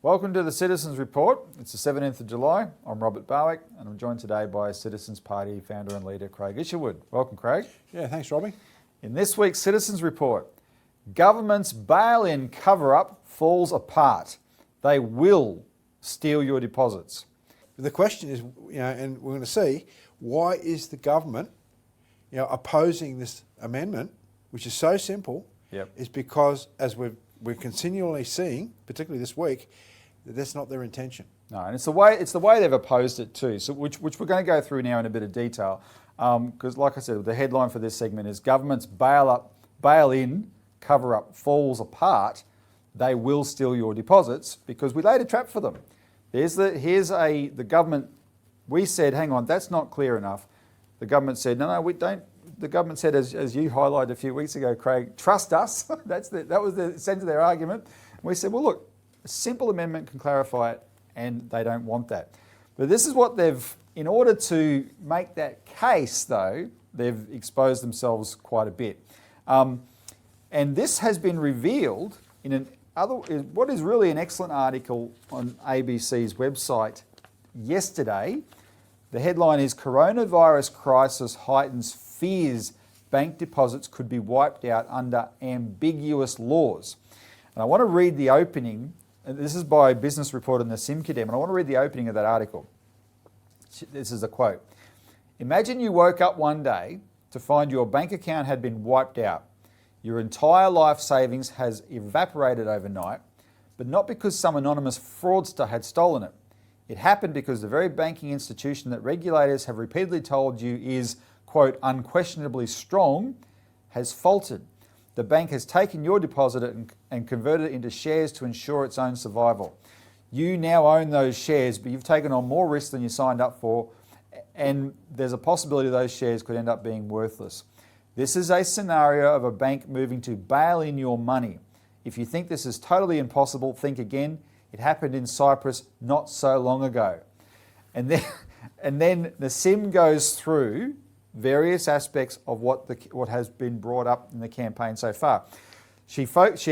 Welcome to the Citizens Report. It's the 17th of July. I'm Robert Barwick and I'm joined today by Citizens Party founder and leader Craig Isherwood. Welcome, Craig. Yeah, thanks, Robbie. In this week's Citizens Report, government's bail-in cover-up falls apart. They will steal your deposits. The question is, and we're going to see, why is the government, opposing this amendment, which is so simple? Yep. Is because, as we're continually seeing, particularly this week, that that's not their intention. No, and it's the way they've opposed it too. So which we're going to go through now in a bit of detail, because like I said, the headline for this segment is government's bail-in cover-up falls apart. They will steal your deposits because we laid a trap for them. The government. We said, hang on, that's not clear enough. The government said, no, we don't. The government said, as you highlighted a few weeks ago, Craig, trust us. That was the sense of their argument. We said, well, look, a simple amendment can clarify it, and they don't want that. But this is what in order to make that case, though, they've exposed themselves quite a bit. And this has been revealed in what is really an excellent article on ABC's website yesterday. The headline is Coronavirus Crisis Heightens Fears Bank Deposits Could Be Wiped Out Under Ambiguous Laws. And I want to read the opening, and this is by Business Report and the SimCadem, and I want to read the opening of that article. This is a quote. Imagine you woke up one day to find your bank account had been wiped out. Your entire life savings has evaporated overnight, but not because some anonymous fraudster had stolen it. It happened because the very banking institution that regulators have repeatedly told you is, quote, unquestionably strong, has faltered. The bank has taken your deposit and converted it into shares to ensure its own survival. You now own those shares, but you've taken on more risk than you signed up for, and there's a possibility those shares could end up being worthless. This is a scenario of a bank moving to bail in your money. If you think this is totally impossible, think again. It happened in Cyprus not so long ago. And then the Sim goes through various aspects of what has been brought up in the campaign so far. She talks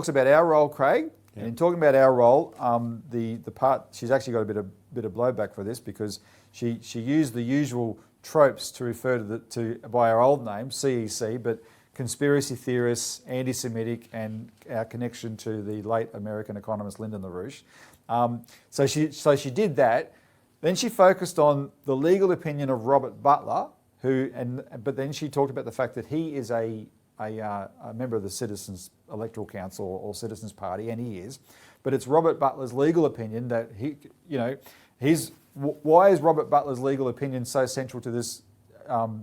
about our role, Craig, and in talking about our role, the part she's actually got a bit of blowback for this because she used the usual tropes to refer to by our old name, CEC, but conspiracy theorists, anti-Semitic, and our connection to the late American economist Lyndon LaRouche. So she did that. Then she focused on the legal opinion of Robert Butler, but then she talked about the fact that he is a member of the Citizens Electoral Council or Citizens Party, and he is. But it's Robert Butler's legal opinion that why is Robert Butler's legal opinion so central to this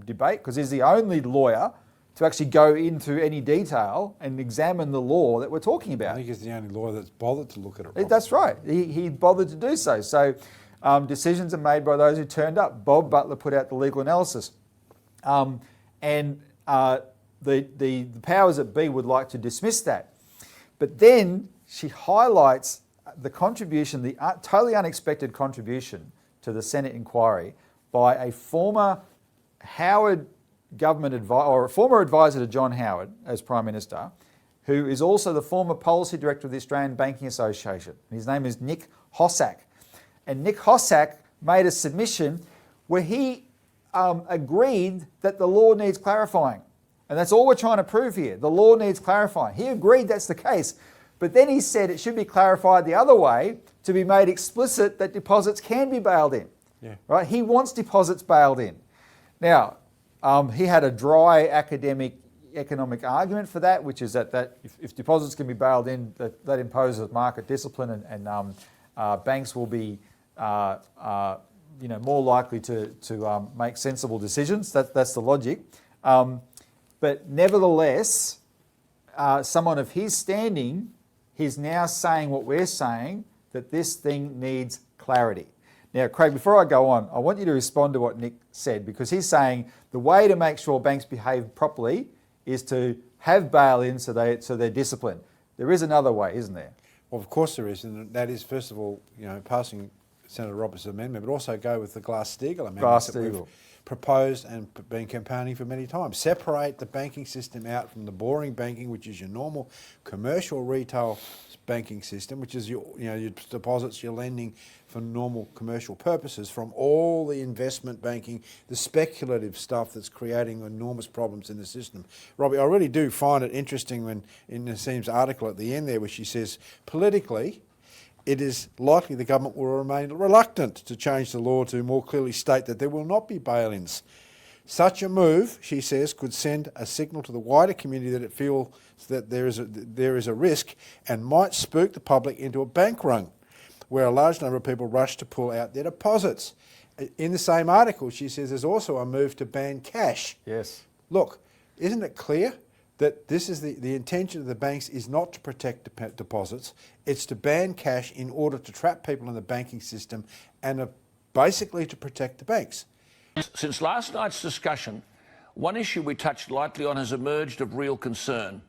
debate? Because he's the only lawyer to actually go into any detail and examine the law that we're talking about. I think he's the only lawyer that's bothered to look at it. Robert. That's right. He bothered to do so. So decisions are made by those who turned up. Bob Butler put out the legal analysis. And the powers that be would like to dismiss that. But then she highlights the contribution, the totally unexpected contribution to the Senate inquiry by a former Howard government advisor, or a former advisor to John Howard as Prime Minister, who is also the former policy director of the Australian Banking Association. His name is Nick Hossack. And Nick Hossack made a submission where he agreed that the law needs clarifying. And that's all we're trying to prove here. The law needs clarifying. He agreed that's the case. But then he said it should be clarified the other way to be made explicit that deposits can be bailed in. Yeah. Right? He wants deposits bailed in. Now, he had a dry economic argument for that, which is that if deposits can be bailed in, that imposes market discipline and banks will be more likely to make sensible decisions. That's the logic. But nevertheless, someone of his standing, he's now saying what we're saying, that this thing needs clarity. Now, Craig, before I go on, I want you to respond to what Nick said, because he's saying the way to make sure banks behave properly is to have bail-in so they're disciplined. There is another way, isn't there? Well, of course there is, and that is, first of all, passing Senator Roberts' amendment, but also go with the Glass-Steagall amendment that we've proposed and been campaigning for many times. Separate the banking system out from the boring banking, which is your normal commercial retail banking system, which is your deposits, your lending for normal commercial purposes, from all the investment banking, the speculative stuff that's creating enormous problems in the system. Robbie, I really do find it interesting when in Naseem's article at the end there, where she says, politically, it is likely the government will remain reluctant to change the law to more clearly state that there will not be bail-ins. Such a move, she says, could send a signal to the wider community that it feels that there is a risk and might spook the public into a bank run, where a large number of people rush to pull out their deposits. In the same article, she says there's also a move to ban cash. Yes. Look, isn't it clear that this is the intention of the banks is not to protect deposits, it's to ban cash in order to trap people in the banking system and basically to protect the banks. Since last night's discussion, one issue we touched lightly on has emerged of real concern,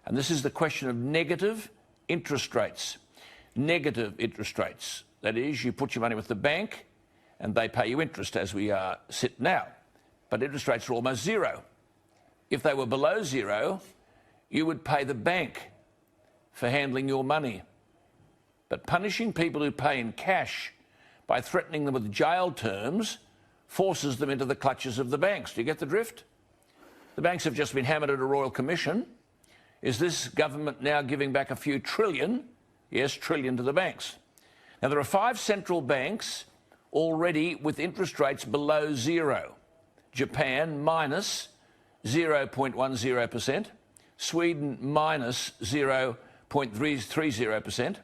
and this is the question of negative interest rates. Negative interest rates. That is, you put your money with the bank and they pay you interest as we sit now, but interest rates are almost zero. If they were below zero, you would pay the bank for handling your money. But punishing people who pay in cash by threatening them with jail terms forces them into the clutches of the banks. Do you get the drift? The banks have just been hammered at a royal commission. Is this government now giving back a few trillion? Yes, trillion to the banks. Now, there are 5 central banks already with interest rates below zero. Japan minus 0.10%, Sweden minus 0.30%,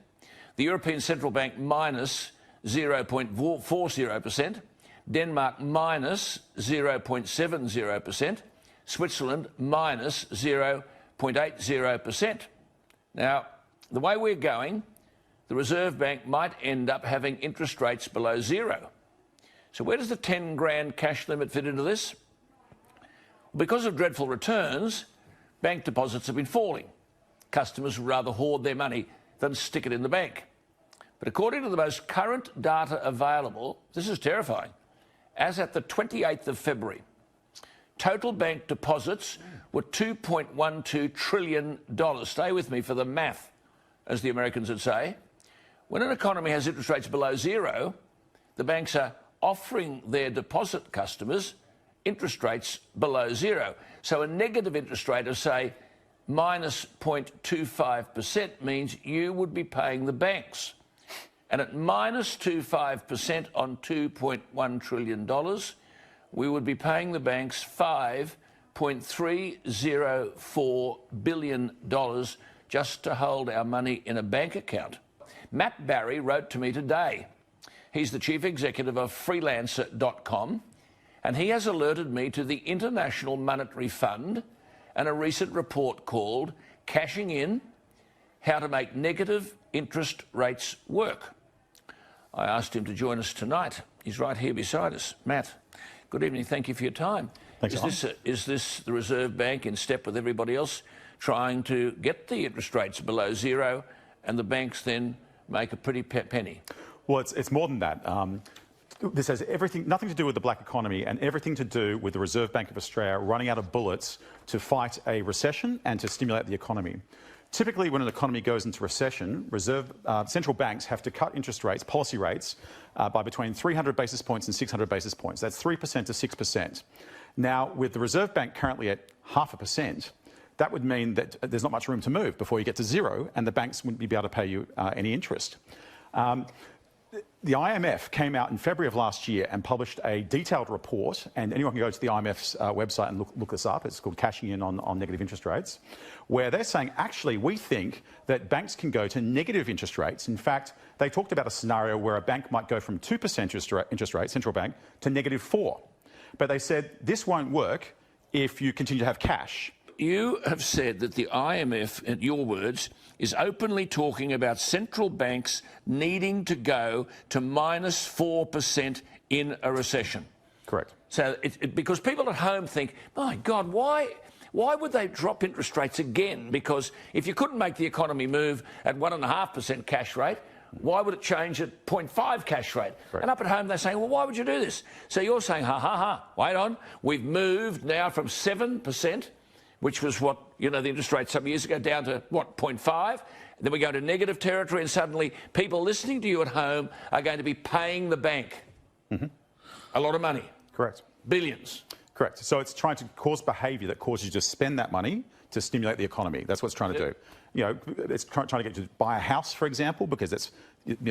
the European Central Bank minus 0.40%, Denmark minus 0.70%, Switzerland minus 0.80%. Now, the way we're going, the Reserve Bank might end up having interest rates below zero. So where does the 10 grand cash limit fit into this? Because of dreadful returns, bank deposits have been falling. Customers would rather hoard their money than stick it in the bank. But according to the most current data available, this is terrifying. As at the 28th of February, total bank deposits were $2.12 trillion. Stay with me for the math, as the Americans would say. When an economy has interest rates below zero, the banks are offering their deposit customers interest rates below zero. So a negative interest rate of, say, minus 0.25% means you would be paying the banks. And at minus 25% on $2.1 trillion, we would be paying the banks $5.304 billion just to hold our money in a bank account. Matt Barry wrote to me today. He's the chief executive of freelancer.com, and he has alerted me to the International Monetary Fund and a recent report called Cashing In: How to Make Negative Interest Rates Work. I asked him to join us tonight. He's right here beside us. Matt, good evening. Thank you for your time. Thanks, Is this the Reserve Bank in step with everybody else trying to get the interest rates below zero, and the banks then make a pretty penny? Well, it's more than that. This has nothing to do with the black economy and everything to do with the Reserve Bank of Australia running out of bullets to fight a recession and to stimulate the economy. Typically, when an economy goes into recession, central banks have to cut interest rates, policy rates, by between 300 basis points and 600 basis points. That's 3% to 6%. Now, with the Reserve Bank currently at 0.5%, that would mean that there's not much room to move before you get to zero, and the banks wouldn't be able to pay you any interest. The IMF came out in February of last year and published a detailed report, and anyone can go to the IMF's website and look this up. It's called Cashing In on Negative Interest Rates, where they're saying, actually, we think that banks can go to negative interest rates. In fact, they talked about a scenario where a bank might go from 2% interest rate, central bank, to -4. But they said this won't work if you continue to have cash. You have said that the IMF, in your words, is openly talking about central banks needing to go to -4% in a recession. Correct. So, because people at home think, my God, why would they drop interest rates again? Because if you couldn't make the economy move at 1.5% cash rate, why would it change at 0.5 cash rate? Right. And up at home, they're saying, well, why would you do this? So you're saying, wait on. We've moved now from 7%, which was what, the interest rate some years ago, down to, 0.5? Then we go to negative territory, and suddenly people listening to you at home are going to be paying the bank a lot of money. Correct. Billions. Correct. So it's trying to cause behaviour that causes you to spend that money to stimulate the economy. That's what it's trying to do. It's trying to get you to buy a house, for example, because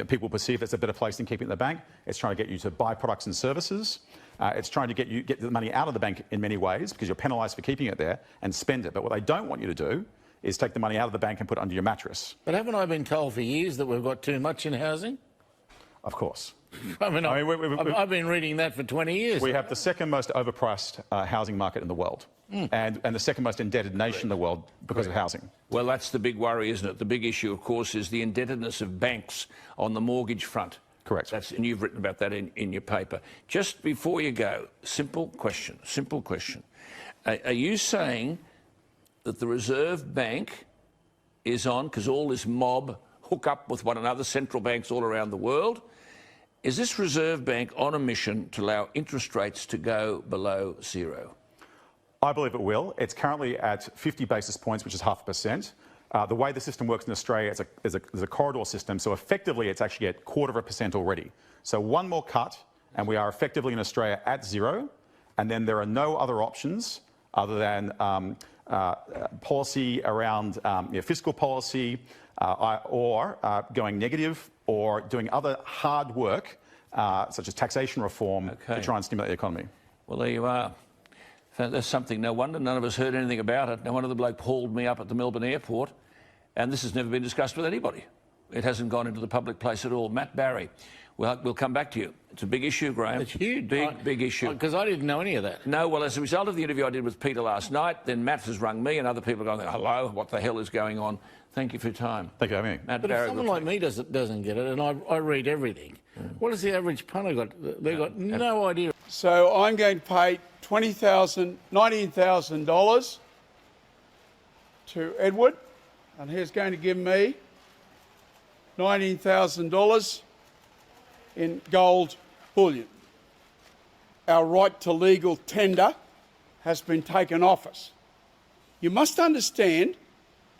people perceive it's a better place than keeping it in the bank. It's trying to get you to buy products and services. It's trying to get the money out of the bank in many ways because you're penalised for keeping it there, and spend it. But what they don't want you to do is take the money out of the bank and put it under your mattress. But haven't I been told for years that we've got too much in housing? Of course. I've been reading that for 20 years. We have the second most overpriced housing market in the world, and the second most indebted nation in the world because of housing. Well, that's the big worry, isn't it? The big issue, of course, is the indebtedness of banks on the mortgage front. Correct. And you've written about that in your paper. Just before you go, simple question. Are you saying that the Reserve Bank is on, because all this mob hook up with one another, central banks all around the world, is this Reserve Bank on a mission to allow interest rates to go below zero? I believe it will. It's currently at 50 basis points, which is 0.5%. The way the system works in Australia is a corridor system, so effectively it's actually at 0.25% already. So one more cut, and we are effectively in Australia at zero, and then there are no other options other than policy around fiscal policy, or going negative, or doing other hard work, such as taxation reform, to try and stimulate the economy. Well, there you are. That's something. No wonder none of us heard anything about it. No wonder the bloke hauled me up at the Melbourne airport, and this has never been discussed with anybody. It hasn't gone into the public place at all. Matt Barry, we'll come back to you. It's a big issue, Graham. It's huge. Big issue. Because I didn't know any of that. No, well, as a result of the interview I did with Peter last night, then Matt has rung me, and other people are going, hello, what the hell is going on? Thank you for your time. Thank you for having me. Matt But Barry, if someone like me doesn't get it, and I read everything, what has the average punter got? They've got no idea. So I'm going to pay $19,000 to Edward, and he's going to give me $19,000 in gold bullion. Our right to legal tender has been taken off us. You must understand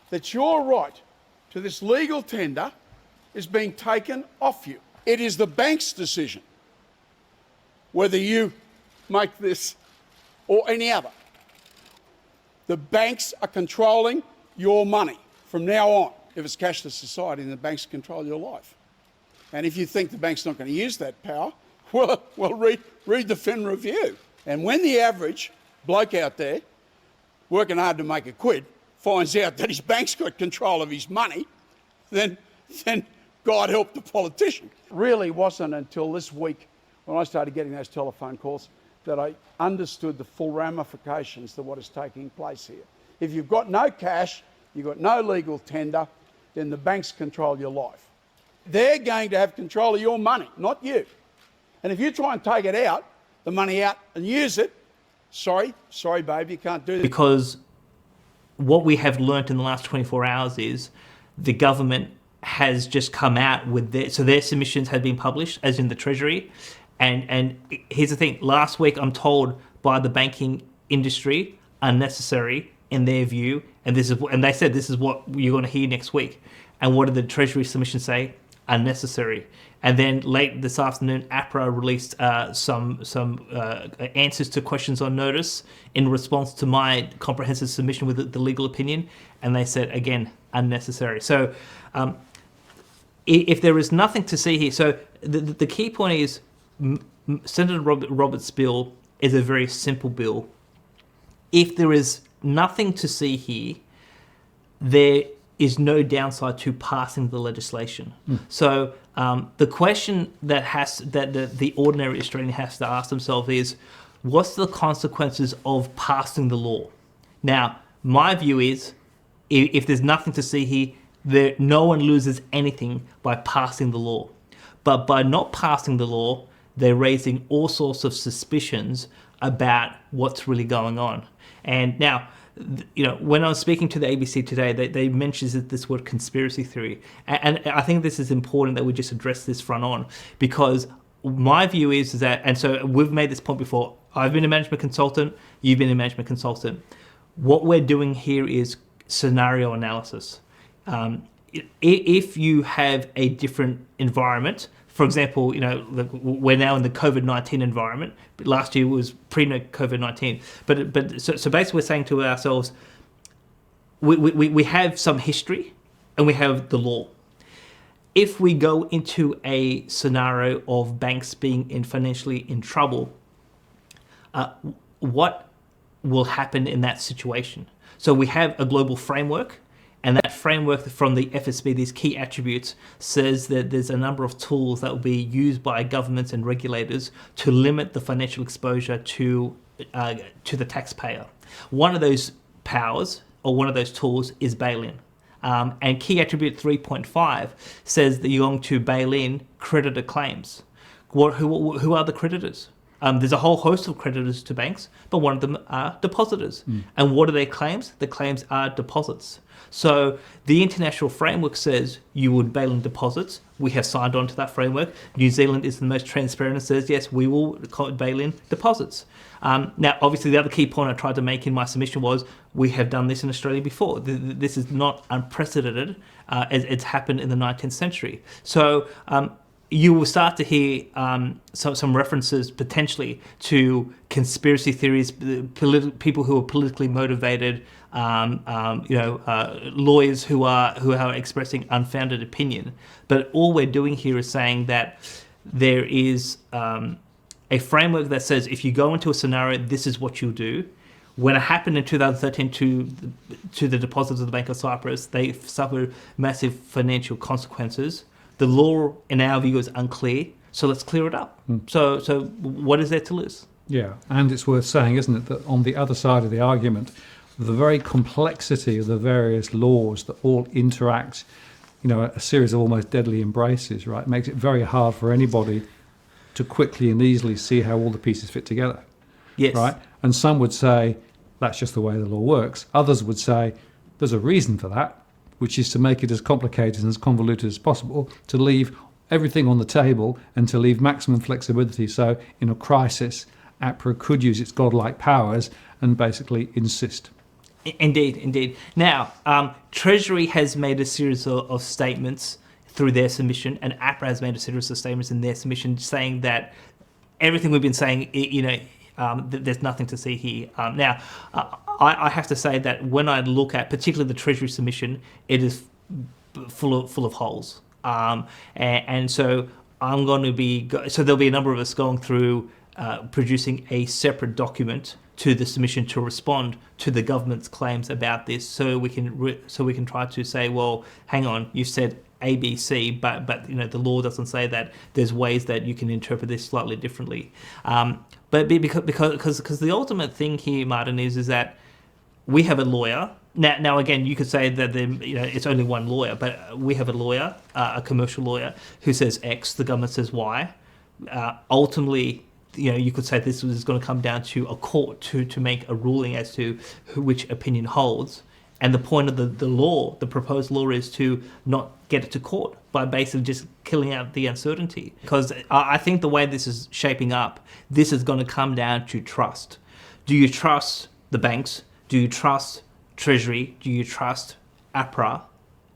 that your right to this legal tender is being taken off you. It is the bank's decision whether you make this or any other. The banks are controlling your money from now on. If it's cashless society, then the banks control your life. And if you think the bank's not going to use that power, well, read the Fin Review. And when the average bloke out there, working hard to make a quid, finds out that his bank's got control of his money, then God help the politician. It really wasn't until this week, when I started getting those telephone calls, that I understood the full ramifications of what is taking place here. If you've got no cash, you've got no legal tender, then the banks control your life. They're going to have control of your money, not you. And if you try and take it out, the money out and use it, sorry, babe, you can't do that. Because what we have learnt in the last 24 hours is the government has just come out with their submissions have been published, as in the Treasury. And here's the thing, last week I'm told by the banking industry, unnecessary in their view, and they said this is what you're going to hear next week. And what did the Treasury submission say? Unnecessary. And then late this afternoon, APRA released some answers to questions on notice in response to my comprehensive submission with the legal opinion, and they said, again, unnecessary. So if there is nothing to see here, so the key point is Senator Roberts' bill is a very simple bill. If there is nothing to see here, there is no downside to passing the legislation. So the question that the ordinary Australian has to ask themselves is, what's the consequences of passing the law? Now, my view is, if there's nothing to see here, no one loses anything by passing the law. But by not passing the law, they're raising all sorts of suspicions about what's really going on. And now, when I was speaking to the ABC today, they mentioned this word conspiracy theory. And I think this is important that we just address this front on, because my view is that, and so we've made this point before, I've been a management consultant, you've been a management consultant. What we're doing here is scenario analysis. If you have a different environment, for example, we're now in the COVID-19 environment. But last year was pre-COVID-19. But so basically, we're saying to ourselves, we have some history, and we have the law. If we go into a scenario of banks being financially in trouble, what will happen in that situation? So we have a global framework. And that framework from the FSB, these key attributes, says that there's a number of tools that will be used by governments and regulators to limit the financial exposure to the taxpayer. One of those powers, or one of those tools, is bail-in. And key attribute 3.5 says that you're going to bail in creditor claims. Who are the creditors? There's a whole host of creditors to banks, but one of them are depositors. And what are their claims? The claims are deposits. So the international framework says you would bail in deposits. We have signed on to that framework. New Zealand is the most transparent and says, yes, we will bail in deposits. Now, obviously, the other key point I tried to make in my submission was we have done this in Australia before. This is not unprecedented. It's happened in the 19th century. So you will start to hear some references potentially to conspiracy theories, people who are politically motivated, lawyers who are expressing unfounded opinion. But all we're doing here is saying that there is a framework that says if you go into a scenario, this is what you'll do. When it happened in 2013 to the depositors of the Bank of Cyprus, they suffered massive financial consequences. The law, in our view, is unclear, so let's clear it up. So what is there to lose? Yeah, and it's worth saying, isn't it, that on the other side of the argument, the very complexity of the various laws that all interact, a series of almost deadly embraces, right, makes it very hard for anybody to quickly and easily see how all the pieces fit together. Yes. Right? And some would say that's just the way the law works. Others would say there's a reason for that, which is to make it as complicated and as convoluted as possible, to leave everything on the table and to leave maximum flexibility. So in a crisis, APRA could use its godlike powers and basically insist. Indeed. Now, Treasury has made a series of statements through their submission, and APRA has made a series of statements in their submission saying that everything we've been saying, there's nothing to see here. Now, I have to say that when I look at particularly the Treasury submission, it is full of holes. And so I'm going to be, so there'll be a number of us going through producing a separate document to the submission to respond to the government's claims about this, so we can try to say, well, hang on, you said ABC, but the law doesn't say that. There's ways that you can interpret this slightly differently. But because the ultimate thing here, Martin, is that we have a lawyer. Now again, you could say that it's only one lawyer, but we have a lawyer, a commercial lawyer, who says X, the government says Y. Ultimately, you could say this is going to come down to a court to make a ruling as to which opinion holds. And the point of the law, the proposed law, is to not get it to court by basically just killing out the uncertainty. Because I think the way this is shaping up, this is going to come down to trust. Do you trust the banks? Do you trust Treasury? Do you trust APRA?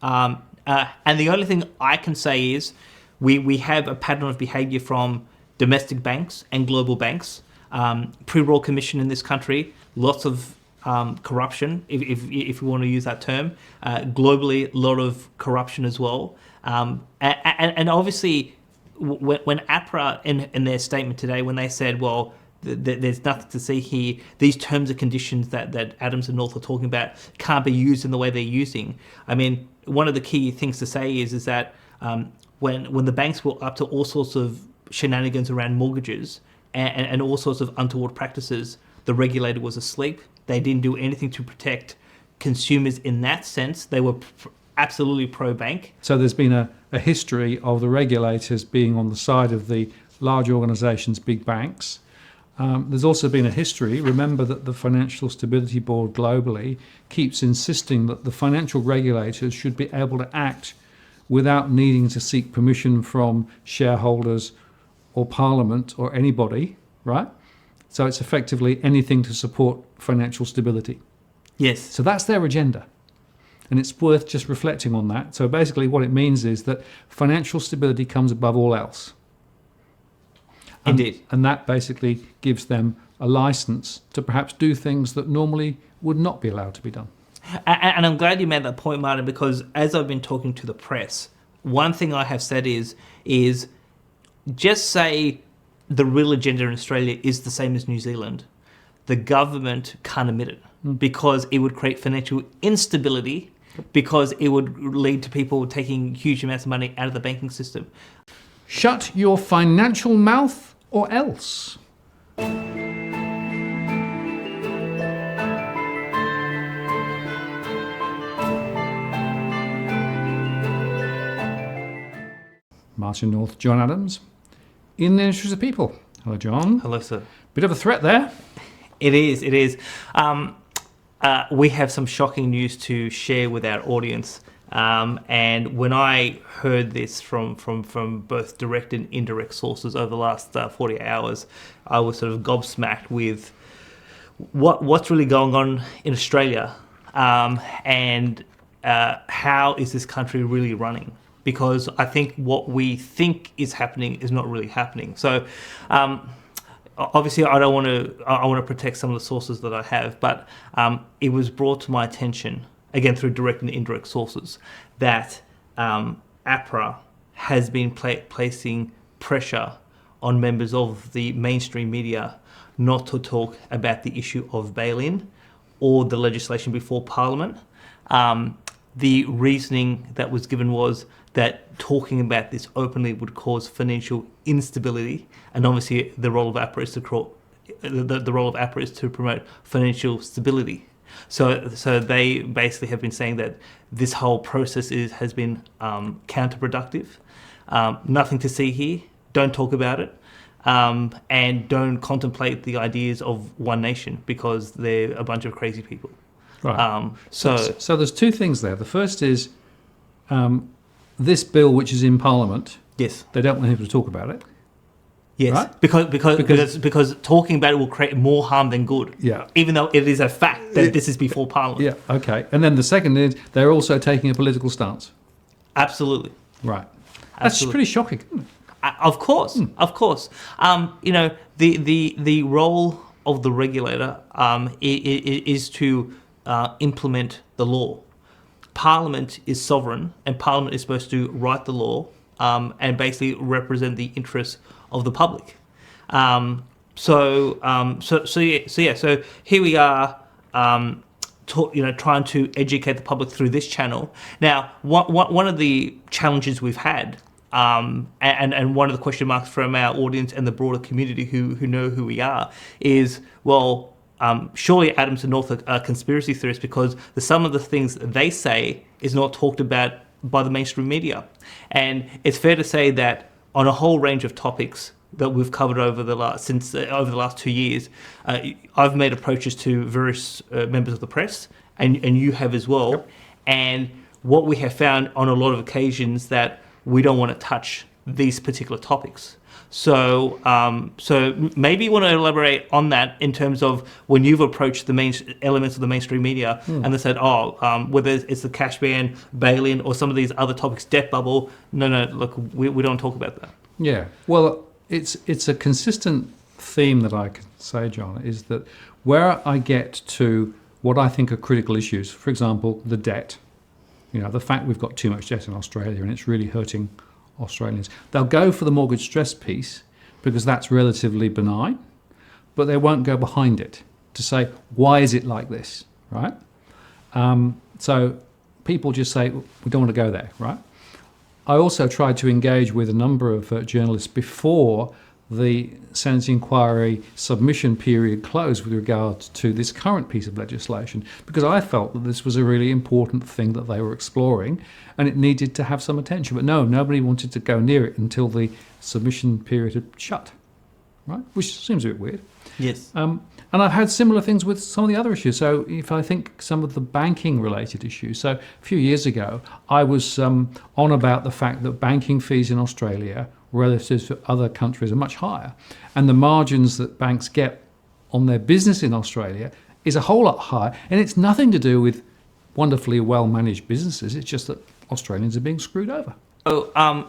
And the only thing I can say is we have a pattern of behaviour from domestic banks and global banks. Pre-Royal Commission in this country, lots of corruption, if we want to use that term. Globally, a lot of corruption as well. And obviously, when APRA, in their statement today, when they said, well, there's nothing to see here, these terms and conditions that Adams and North are talking about can't be used in the way they're using. I mean, one of the key things to say is that when the banks were up to all sorts of shenanigans around mortgages and all sorts of untoward practices, the regulator was asleep. They didn't do anything to protect consumers in that sense. They were absolutely pro-bank. So there's been a history of the regulators being on the side of the large organisations, big banks. There's also been a history, remember that the Financial Stability Board globally keeps insisting that the financial regulators should be able to act without needing to seek permission from shareholders or Parliament or anybody, right? So it's effectively anything to support financial stability. Yes. So that's their agenda. And it's worth just reflecting on that. So basically what it means is that financial stability comes above all else. Indeed. And that basically gives them a license to perhaps do things that normally would not be allowed to be done. And I'm glad you made that point, Martin, because as I've been talking to the press, one thing I have said is just say the real agenda in Australia is the same as New Zealand. The government can't admit it because it would create financial instability, because it would lead to people taking huge amounts of money out of the banking system. Shut your financial mouth or else. Martin North, John Adams, in the interest of people. Hello, John. Hello, sir. Bit of a threat there. It is. We have some shocking news to share with our audience. And when I heard this from both direct and indirect sources over the last 48 hours, I was sort of gobsmacked with what's really going on in Australia, and how is this country really running? Because I think what we think is happening is not really happening. So obviously I want to protect some of the sources that I have, but it was brought to my attention, again through direct and indirect sources, that APRA has been placing pressure on members of the mainstream media not to talk about the issue of bail-in or the legislation before Parliament. The reasoning that was given was that talking about this openly would cause financial instability, and obviously the role of APRA is to promote financial stability. So they basically have been saying that this whole process has been counterproductive. Nothing to see here. Don't talk about it, and don't contemplate the ideas of one nation because they're a bunch of crazy people. Right. So there's two things there. The first is this bill, which is in Parliament. Yes. They don't want people to talk about it. Yes, right? because talking about it will create more harm than good. Yeah. Even though it is a fact that this is before Parliament. Yeah. Okay. And then the second is they're also taking a political stance. Absolutely. Right. That's pretty shocking, isn't it? Of course. Of course. The role of the regulator is to implement the law. Parliament is sovereign, and Parliament is supposed to write the law and basically represent the interests of the public. So here we are, trying to educate the public through this channel. Now, one of the challenges we've had, and one of the question marks from our audience and the broader community who know who we are, is, well, surely Adams and North are conspiracy theorists because some of the things they say is not talked about by the mainstream media. And it's fair to say that on a whole range of topics that we've covered over the last 2 years, I've made approaches to various members of the press, and you have as well. Yep. And what we have found on a lot of occasions that we don't want to touch these particular topics. So, maybe you want to elaborate on that in terms of when you've approached the main elements of the mainstream media and they said, whether it's the cash ban, bail-in, or some of these other topics, debt bubble. No, look, we don't talk about that. Yeah, well, it's a consistent theme that I can say, John, is that where I get to what I think are critical issues, for example, the debt, the fact we've got too much debt in Australia and it's really hurting Australians. They'll go for the mortgage stress piece because that's relatively benign, but they won't go behind it to say, why is it like this, right? So people just say, we don't want to go there, right? I also tried to engage with a number of journalists before the Senate inquiry submission period closed with regard to this current piece of legislation, because I felt that this was a really important thing that they were exploring and it needed to have some attention. But no, nobody wanted to go near it until the submission period had shut, right? Which seems a bit weird. Yes. And I've had similar things with some of the other issues. So if I think some of the banking related issues. So a few years ago, I was on about the fact that banking fees in Australia relative to other countries are much higher. And the margins that banks get on their business in Australia is a whole lot higher. And it's nothing to do with wonderfully well-managed businesses. It's just that Australians are being screwed over. So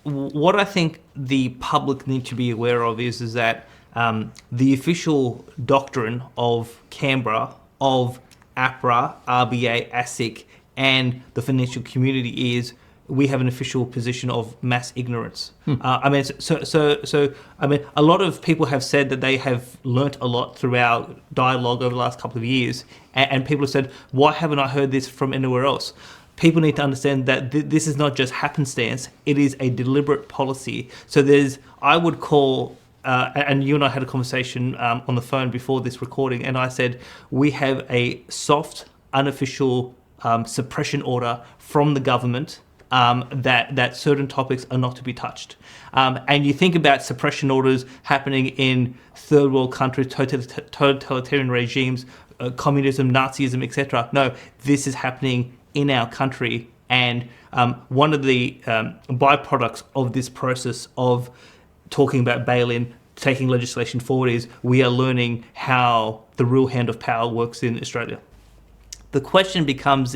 what I think the public need to be aware of is that the official doctrine of Canberra, of APRA, RBA, ASIC, and the financial community is we have an official position of mass ignorance. I mean, a lot of people have said that they have learnt a lot through our dialogue over the last couple of years, and people have said, why haven't I heard this from anywhere else? People need to understand that this is not just happenstance, it is a deliberate policy. So I would call, and you and I had a conversation on the phone before this recording, and I said, we have a soft, unofficial suppression order from the government that certain topics are not to be touched. And you think about suppression orders happening in third world countries, totalitarian regimes, communism, Nazism, etc. No, this is happening in our country. And one of the byproducts of this process of talking about bail-in, taking legislation forward, is we are learning how the real hand of power works in Australia. The question becomes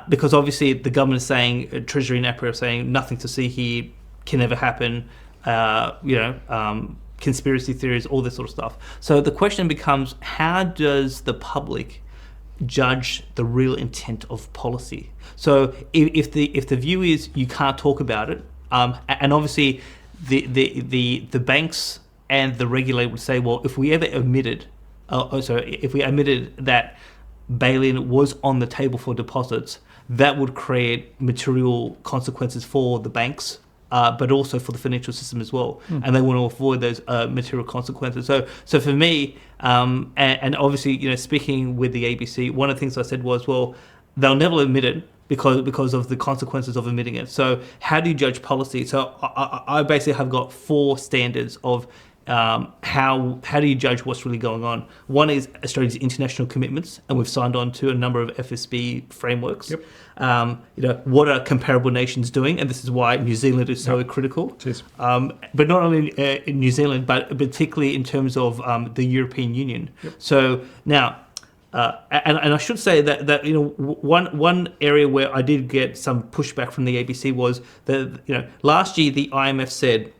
because obviously the government is saying, Treasury and APRA are saying, nothing to see here, can never happen, conspiracy theories, all this sort of stuff. So the question becomes, how does the public judge the real intent of policy? So if the view is you can't talk about it, and obviously the banks and the regulator would say, well, if we ever admitted that bail-in was on the table for deposits, that would create material consequences for the banks, but also for the financial system as well. And they want to avoid those material consequences. So for me, and obviously, speaking with the ABC, one of the things I said was, well, they'll never admit it because of the consequences of admitting it. So how do you judge policy? So I basically have got 4 standards of how do you judge what's really going on? One is Australia's international commitments, and we've signed on to a number of FSB frameworks. Yep. What are comparable nations doing? And this is why New Zealand is so critical. It is. But not only in New Zealand, but particularly in terms of the European Union. Yep. So now, and I should say that one area where I did get some pushback from the ABC was that last year the IMF said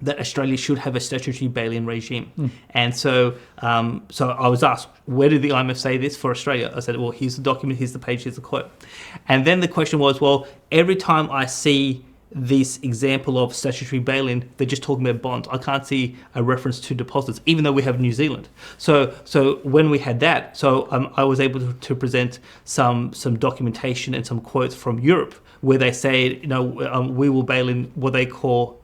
that Australia should have a statutory bail-in regime. And so I was asked, where did the IMF say this for Australia? I said, well, here's the document, here's the page, here's the quote. And then the question was, well, every time I see this example of statutory bail-in, they're just talking about bonds. I can't see a reference to deposits, even though we have New Zealand. So when we had that, I was able to present some documentation and some quotes from Europe where they say, we will bail in what they call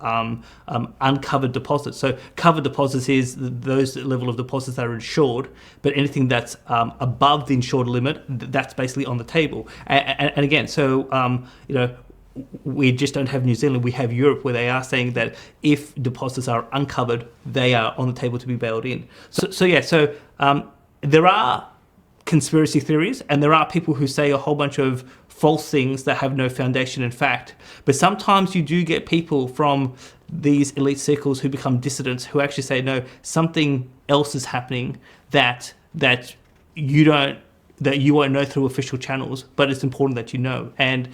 uncovered deposits. So covered deposits is those level of deposits that are insured, but anything that's above the insured limit, that's basically on the table. And again, we just don't have New Zealand. We have Europe, where they are saying that if deposits are uncovered, they are on the table to be bailed in. So there are conspiracy theories, and there are people who say a whole bunch of false things that have no foundation in fact. But sometimes you do get people from these elite circles who become dissidents, who actually say, no, something else is happening that you won't know through official channels, but it's important that you know. And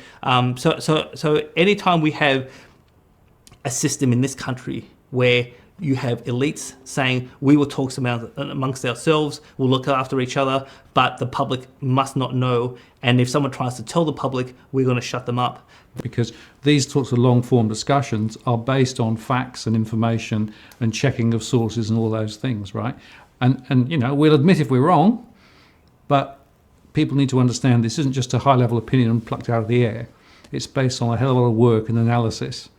so anytime we have a system in this country where you have elites saying we will talk amongst ourselves, we'll look after each other, but the public must not know, and if someone tries to tell the public, we're going to shut them up. Because these sorts of long-form discussions are based on facts and information and checking of sources and all those things, right? And we'll admit if we're wrong, but people need to understand this isn't just a high-level opinion plucked out of the air. It's based on a hell of a lot of work and analysis.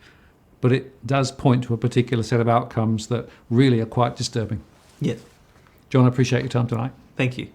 But it does point to a particular set of outcomes that really are quite disturbing. Yes. John, I appreciate your time tonight. Thank you.